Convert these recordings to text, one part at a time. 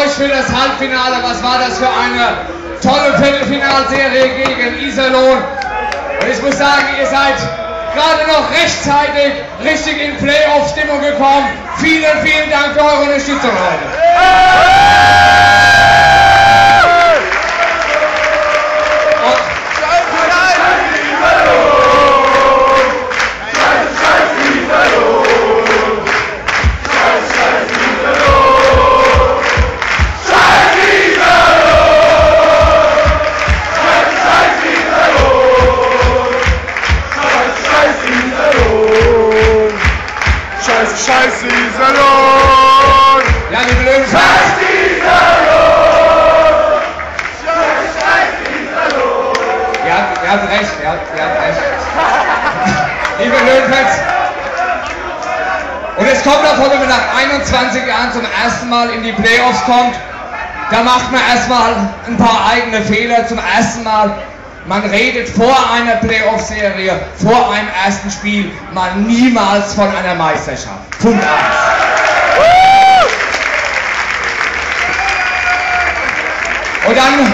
euch für das Halbfinale. Was war das für eine tolle Viertelfinalserie gegen Iserlohn? Und ich muss sagen, ihr seid gerade noch rechtzeitig richtig in Playoff-Stimmung gekommen. Vielen, vielen Dank für eure Unterstützung heute. Scheiß Iserlohn! Ja, liebe Löwenfans! Scheiß Iserlohn! Scheiß Iserlohn! Ihr habt recht, ihr habt recht. Liebe Löwenfans! Und es kommt davon, wenn man nach 21 Jahren zum ersten Mal in die Playoffs kommt, da macht man erstmal ein paar eigene Fehler. Zum ersten Mal, man redet vor einer Playoff-Serie, vor einem ersten Spiel, mal niemals von einer Meisterschaft. Punkt 1. Und dann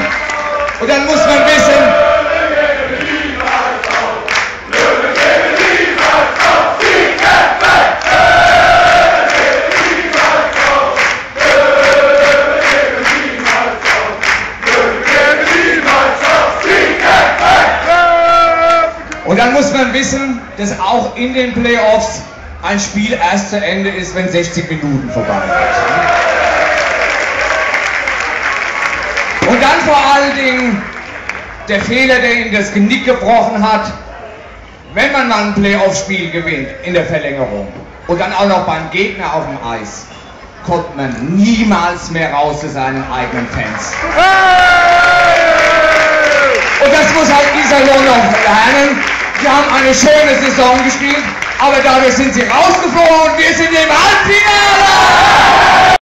muss man wissen, dass auch in den Playoffs ein Spiel erst zu Ende ist, wenn 60 Minuten vorbei sind. Und dann vor allen Dingen der Fehler, der ihm das Genick gebrochen hat, wenn man mal ein Playoff-Spiel gewinnt in der Verlängerung und dann auch noch beim Gegner auf dem Eis, kommt man niemals mehr raus zu seinen eigenen Fans. Und das muss halt Iserlohn noch lernen. Sie haben eine schöne Saison gespielt, aber dadurch sind sie rausgeflogen und wir sind im Halbfinale!